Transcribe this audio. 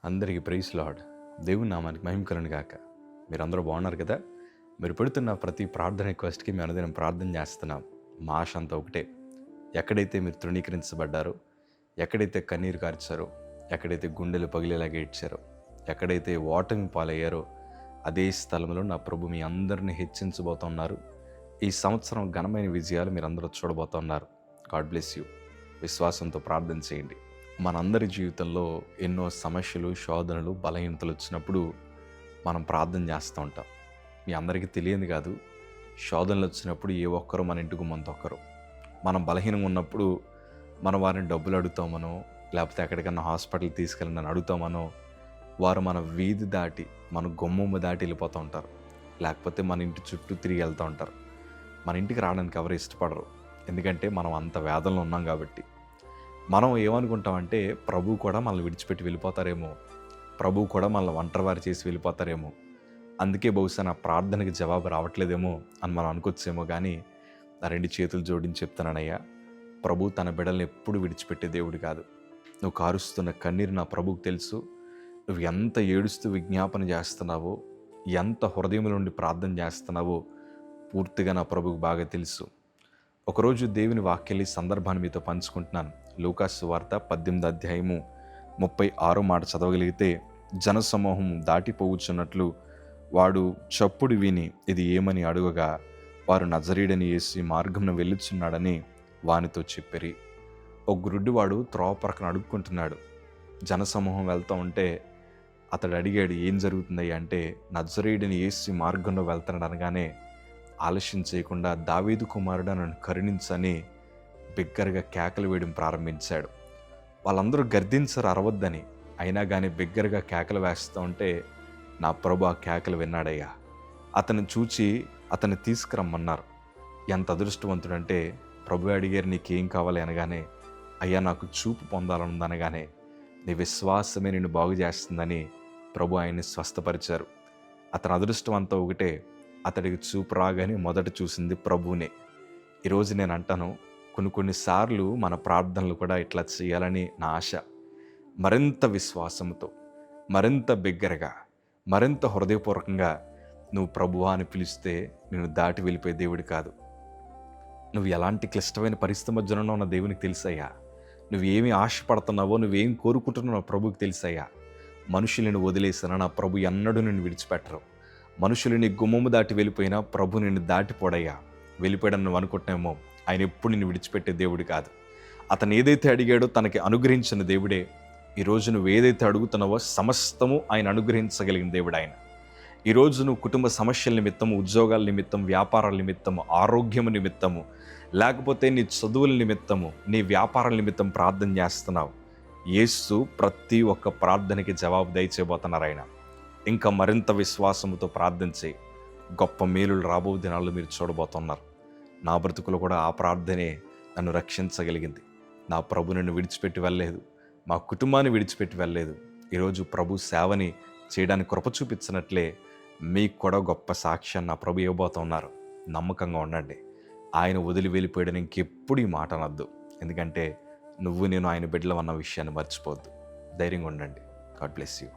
అందరికీ praise lord. దేవుని నామానికి మహిమ కలుగును గాక. మీరందరూ బాగున్నారు కదా? మీరు పెడుతున్న ప్రతి ప్రార్థన రిక్వెస్ట్కి మేము అనుదినం ప్రార్థన చేస్తున్నాం. మా ఆశ అంతా ఒకటే. ఎక్కడైతే మీరు తృణీకరించబడ్డారో, ఎక్కడైతే కన్నీరు కార్చారో, ఎక్కడైతే గుండెలు పగిలేలాగా ఏడ్చారో, ఎక్కడైతే ఓటమి పాలయ్యారో అదే స్థలంలో నా ప్రభు మీ అందరినీ హెచ్చించబోతున్నారు. ఈ సంవత్సరం ఘనమైన విజయాలు మీరందరూ చూడబోతున్నారు. God bless you. విశ్వాసంతో ప్రార్థన చేయండి. మనందరి జీవితంలో ఎన్నో సమస్యలు, శోధనలు, బలహీనతలు వచ్చినప్పుడు మనం ప్రార్థన చేస్తూ ఉంటాం. మీ అందరికీ తెలియదు కాదు, శోధనలు వచ్చినప్పుడు ఏ ఒక్కరో మన ఇంటికి మంతొక్కరు. మనం బలహీనంగా ఉన్నప్పుడు మనం వారిని డబ్బులు అడుగుతామనో, లేకపోతే ఎక్కడికన్నా హాస్పిటల్ తీసుకెళ్ళి అడుగుతామనో, వారు మన వీధి దాటి, మన గుమ్మమ్మ దాటి వెళ్ళిపోతూ ఉంటారు. లేకపోతే మన ఇంటి చుట్టూ తిరిగి వెళ్తూ ఉంటారు. మన ఇంటికి రావడానికి ఎవరు ఇష్టపడరు. ఎందుకంటే మనం అంత వేదనలో ఉన్నాం కాబట్టి. మనం ఏమనుకుంటామంటే ప్రభు కూడా మనల్ని విడిచిపెట్టి వెళ్ళిపోతారేమో, ప్రభు కూడా మనల్ని ఒంటరివారు చేసి వెళ్ళిపోతారేమో, అందుకే బహుశా నా ప్రార్థనకి జవాబు రావట్లేదేమో అని మనం అనుకోవచ్చేమో. కానీ నా 2 చేతులు జోడించి చెప్తానయ్యా, ప్రభు తన బిడ్డల్ని ఎప్పుడు విడిచిపెట్టే దేవుడు కాదు. నువ్వు కారుస్తున్న కన్నీరు నా ప్రభువుకు తెలుసు. నువ్వు ఎంత ఏడుస్తూ విజ్ఞాపన చేస్తున్నావో, ఎంత హృదయం నుండి ప్రార్థన చేస్తున్నావో పూర్తిగా నా ప్రభువుకు బాగా తెలుసు. ఒకరోజు దేవుని వాక్యాన్ని సందర్భాన్ని మీతో పంచుకుంటున్నాను. లూకాసు సువార్త 18వ అధ్యాయము 36వ మాట చదవగలిగితే, జనసమూహం దాటిపోవచ్చున్నట్లు వాడు చప్పుడు విని ఇది ఏమని అడుగగా, వారు నజరీయుడైన యేసు మార్గంను వెళ్ళుచున్నాడని వానితో చెప్పిరి. ఒక గురుడివాడు త్రోవ ప్రక్కన అడుక్కుంటున్నాడు. జనసమూహం వెళ్తూ ఉంటే అతడు అడిగాడు, ఏం జరుగుతుందయ్యా అంటే, నజరీయుడైన యేసు మార్గంలో వెళ్తున్నాడు అనగానే ఆలస్యం చేయకుండా, దావీదు కుమారుడు నన్ను కరుణించని బిగ్గరగా కేకలు వేయడం ప్రారంభించాడు. వాళ్ళందరూ గర్దించరు అరవద్దని, అయినా కానీ బిగ్గరగా కేకలు వేస్తూ ఉంటే నా ప్రభు ఆ కేకలు విన్నాడయ్యా. అతన్ని చూచి అతన్ని తీసుకురమ్మన్నారు. ఎంత అదృష్టవంతుడంటే, ప్రభు అడిగారు నీకేం కావాలి అనగానే, అయ్యా నాకు చూపు పొందాలనుందనగానే, నీ విశ్వాసమే నిన్ను బాగు చేస్తుందని ప్రభు ఆయన్ని స్వస్థపరిచారు. అతని అదృష్టం అంతా ఒకటే, అతడికి చూపు రాగానే మొదట చూసింది ప్రభువునే. ఈరోజు నేను అంటాను, కొన్నిసార్లు మన ప్రార్థనలు కూడా ఇట్లా చేయాలని నా ఆశ. మరింత విశ్వాసంతో, మరింత బిగ్గరగా, మరింత హృదయపూర్వకంగా నువ్వు ప్రభువా అని పిలిస్తే నేను దాటి వెళ్ళిపోయే దేవుడు కాదు. నువ్వు ఎలాంటి క్లిష్టమైన పరిస్థితి మధ్యలో ఉన్న దేవునికి తెలుసయ్యా. నువ్వేమి ఆశపడుతున్నావో, నువ్వేం కోరుకుంటున్నావో ప్రభుకి తెలుసయ్యా. మనుషులను వదిలేసిన నా ప్రభు ఎన్నడూ నిన్ను విడిచిపెట్టరు. మనుషులు నీ గుమ్మము దాటి వెళ్ళిపోయినా ప్రభు నిన్ను దాటిపోడయ్యా. వెళ్ళిపోయాడని నువ్వు అనుకుంటున్నామో, ఆయన ఎప్పుడు నిన్ను విడిచిపెట్టే దేవుడు కాదు. అతను ఏదైతే అడిగాడో తనకి అనుగ్రహించిన దేవుడే. ఈరోజు నువ్వు ఏదైతే అడుగుతున్నావో సమస్తము ఆయన అనుగ్రహించగలిగిన దేవుడు ఆయన. ఈరోజు నువ్వు కుటుంబ సమస్యల నిమిత్తము, ఉద్యోగాల నిమిత్తం, వ్యాపారాల నిమిత్తము, ఆరోగ్యము నిమిత్తము, లేకపోతే నీ చదువుల నిమిత్తము, నీ వ్యాపారాల నిమిత్తం ప్రార్థన చేస్తున్నావు. యేసు ప్రతి ఒక్క ప్రార్థనకి జవాబు దయచేయబోతున్నారు ఆయన. ఇంకా మరింత విశ్వాసంతో ప్రార్థన చేయి. గొప్ప మేలులు రాబో దినాల్లో మీరు చూడబోతున్నారు. నా బ్రతుకులో కూడా ఆ ప్రార్థనే నన్ను రక్షించగలిగింది. నా ప్రభు నన్ను విడిచిపెట్టి వెళ్ళలేదు, మా కుటుంబాన్ని విడిచిపెట్టి వెళ్ళలేదు. ఈరోజు ప్రభు సేవని చేయడానికి కృప చూపించినట్లే మీకు కూడా గొప్ప సాక్ష్యాన్ని నా ప్రభు ఇవ్వబోతున్నారు. నమ్మకంగా ఉండండి. ఆయన వదిలి వెళ్ళిపోయాడని ఇంకెప్పుడు ఈ మాట అనద్దు. ఎందుకంటే నువ్వు నేను ఆయన బిడ్డలం అన్న విషయాన్ని మర్చిపోవద్దు. ధైర్యంగా ఉండండి. God bless you.